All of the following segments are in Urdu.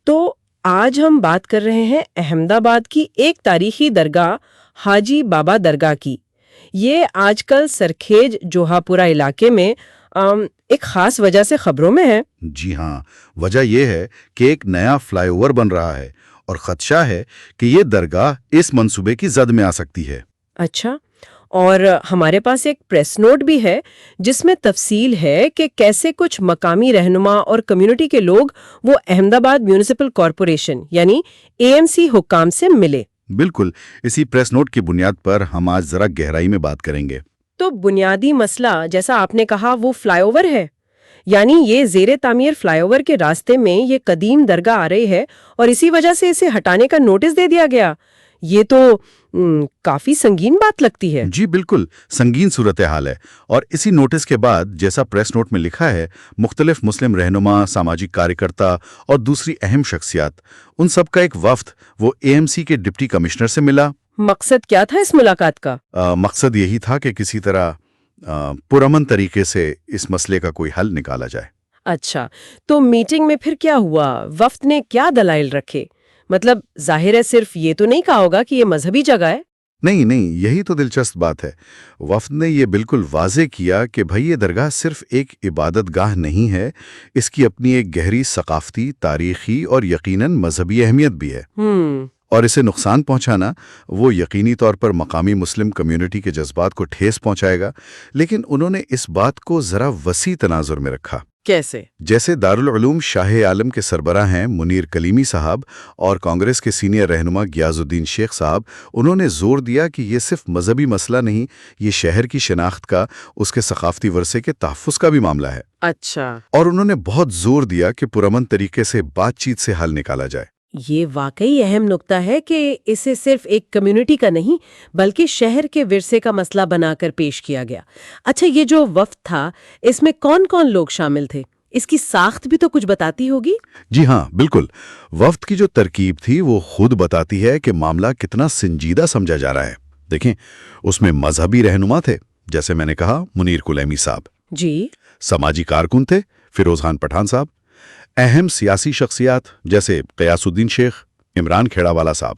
تو آج ہم بات کر رہے ہیں احمد آباد کی ایک تاریخی درگاہ حاجی بابا درگاہ کی۔ یہ آج کل سرکھیج جوہا پورہ علاقے میں ایک خاص وجہ سے خبروں میں ہے۔ جی ہاں، وجہ یہ ہے کہ ایک نیا فلائی اوور بن رہا ہے اور خدشہ ہے کہ یہ درگاہ اس منصوبے کی زد میں آ سکتی ہے۔ اچھا، اور ہمارے پاس ایک پریس نوٹ بھی ہے جس میں تفصیل ہے کہ کیسے کچھ مقامی رہنما اور کمیونٹی کے لوگ وہ احمد آباد میونسپل کارپوریشن یعنی AMC حکام سے ملے۔ بالکل، اسی پریس نوٹ کی بنیاد پر ہم آج ذرا گہرائی میں بات کریں گے۔ تو بنیادی مسئلہ جیسا آپ نے کہا وہ فلائی اوور ہے، یعنی یہ زیر تعمیر فلائی اوور کے راستے میں یہ قدیم درگاہ آ رہی ہے اور اسی وجہ سے اسے ہٹانے کا نوٹس دے دیا گیا۔ یہ تو کافی سنگین بات لگتی ہے۔ جی بالکل، سنگین صورتحال ہے، اور اسی نوٹس کے بعد جیسا پریس نوٹ میں لکھا ہے، مختلف مسلم رہنما، سماجی کارکرتا اور دوسری اہم شخصیات، ان سب کا ایک وفد وہ AMC کے ڈپٹی کمشنر سے ملا۔ مقصد کیا تھا اس ملاقات کا؟ مقصد یہی تھا کہ کسی طرح پرامن طریقے سے اس مسئلے کا کوئی حل نکالا جائے۔ اچھا، تو میٹنگ میں پھر کیا ہوا؟ وفد نے کیا دلائل رکھے؟ مطلب ظاہر ہے صرف یہ تو نہیں کہا ہوگا کہ یہ مذہبی جگہ ہے۔ نہیں، یہی تو دلچسپ بات ہے۔ وفد نے یہ بالکل واضح کیا کہ بھئی یہ درگاہ صرف ایک عبادت گاہ نہیں ہے، اس کی اپنی ایک گہری ثقافتی، تاریخی اور یقیناً مذہبی اہمیت بھی ہے۔ اور اسے نقصان پہنچانا وہ یقینی طور پر مقامی مسلم کمیونٹی کے جذبات کو ٹھیس پہنچائے گا، لیکن انہوں نے اس بات کو ذرا وسیع تناظر میں رکھا۔ کیسے؟ جیسے دارالعلوم شاہ عالم کے سربراہ ہیں منیر کلیمی صاحب اور کانگریس کے سینئر رہنما گیاز الدین شیخ صاحب، انہوں نے زور دیا کہ یہ صرف مذہبی مسئلہ نہیں، یہ شہر کی شناخت کا، اس کے ثقافتی ورثے کے تحفظ کا بھی معاملہ ہے۔ اچھا، اور انہوں نے بہت زور دیا کہ پرامن طریقے سے بات چیت سے حل نکالا جائے۔ یہ واقعی اہم نقطہ ہے کہ اسے صرف ایک کمیونٹی کا نہیں بلکہ شہر کے ورثے کا مسئلہ بنا کر پیش کیا گیا۔ اچھا، یہ جو وفد تھا اس میں کون کون لوگ شامل تھے؟ اس کی ساخت بھی تو کچھ بتاتی ہوگی۔ جی ہاں بالکل، وفد کی جو ترکیب تھی وہ خود بتاتی ہے کہ معاملہ کتنا سنجیدہ سمجھا جا رہا ہے۔ دیکھیں، اس میں مذہبی رہنما تھے، جیسے میں نے کہا منیر کلیمی صاحب جی، سماجی کارکن تھے فیروز خان پٹھان صاحب، اہم سیاسی شخصیات جیسے قیاس الدین شیخ، عمران کھیڑا والا صاحب،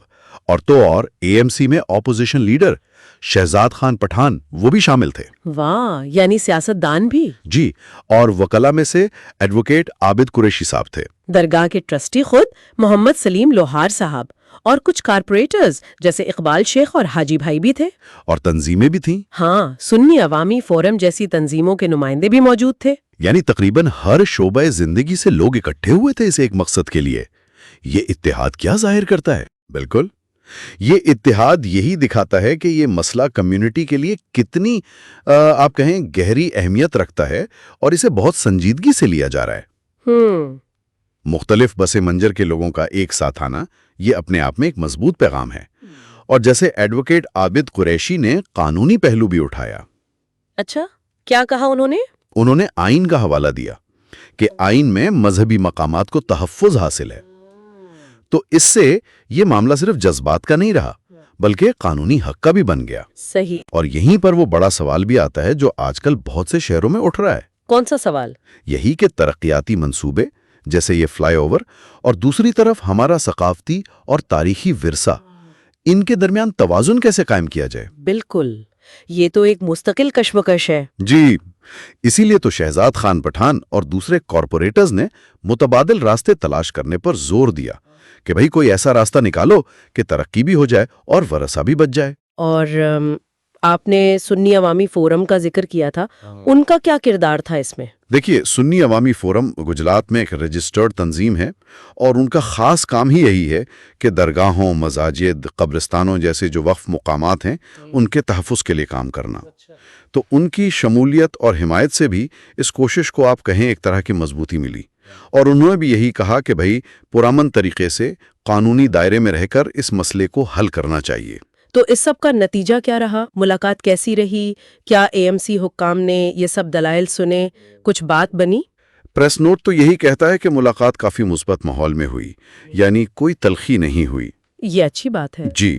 اور AMC میں اپوزیشن لیڈر شہزاد خان پٹھان وہ بھی شامل تھے۔ واہ، یعنی سیاست دان بھی۔ جی، اور وکلا میں سے ایڈوکیٹ عابد قریشی صاحب تھے۔ درگاہ کے ٹرسٹی خود محمد سلیم لوہار صاحب اور کچھ کارپوریٹرز جیسے اقبال شیخ اور حاجی بھائی بھی تھے۔ اور تنظیمیں بھی تھیں۔ ہاں، سنی عوامی فورم جیسی تنظیموں کے نمائندے بھی موجود تھے۔ یعنی تقریباً ہر شعبہ زندگی سے لوگ اکٹھے ہوئے تھے اس ایک مقصد کے لیے۔ یہ اتحاد کیا ظاہر کرتا ہے؟ بالکل، یہ اتحاد یہی دکھاتا ہے کہ یہ مسئلہ کمیونٹی کے لیے کتنی آپ کہیں گہری اہمیت رکھتا ہے اور اسے بہت سنجیدگی سے لیا جا رہا ہے۔ مختلف پس منظر کے لوگوں کا ایک ساتھ آنا یہ اپنے آپ میں ایک مضبوط پیغام ہے۔ اور جیسے ایڈوکیٹ عابد قریشی نے قانونی پہلو بھی اٹھایا۔ اچھا، کیا کہا انہوں نے آئین کا حوالہ دیا کہ آئین میں مذہبی مقامات کو تحفظ حاصل ہے، تو اس سے یہ معاملہ صرف جذبات کا نہیں رہا بلکہ قانونی حق کا بھی بن گیا۔ صحیح۔ اور یہیں پر وہ بڑا سوال بھی آتا ہے جو آج کل بہت سے شہروں میں اٹھ رہا ہے۔ کون سا سوال؟ یہی کہ ترقیاتی منصوبے جیسے یہ فلائی اوور اور دوسری طرف ہمارا ثقافتی اور تاریخی ورثہ، ان کے درمیان توازن کیسے قائم کیا جائے؟ بالکل، یہ تو ایک مستقل کشمکش ہے۔ جی، اسی لیے تو شہزاد خان پٹھان اور دوسرے کارپوریٹرز نے متبادل راستے تلاش کرنے پر زور دیا کہ بھئی کوئی ایسا راستہ نکالو کہ ترقی بھی ہو جائے اور ورثہ بھی بچ جائے۔ اور آپ نے سنی عوامی فورم کا ذکر کیا تھا، ان کا کیا کردار تھا اس میں؟ دیکھیے، سنی عوامی فورم گجرات میں ایک رجسٹرڈ تنظیم ہے اور ان کا خاص کام ہی یہی ہے کہ درگاہوں، مساجد، قبرستانوں جیسے جو وقف مقامات ہیں ان کے تحفظ کے لیے کام کرنا۔ تو ان کی شمولیت اور حمایت سے بھی اس کوشش کو آپ کہیں ایک طرح کی مضبوطی ملی، اور انہوں نے بھی یہی کہا کہ بھئی پرامن طریقے سے قانونی دائرے میں رہ کر اس مسئلے کو حل کرنا چاہیے۔ تو اس سب کا نتیجہ کیا رہا؟ ملاقات کیسی رہی؟ کیا AMC حکام نے یہ سب دلائل سنے؟ کچھ بات بنی؟ پریس نوٹ تو یہی کہتا ہے کہ ملاقات کافی مثبت ماحول میں ہوئی، یعنی کوئی تلخی نہیں ہوئی۔ یہ اچھی بات ہے۔ جی،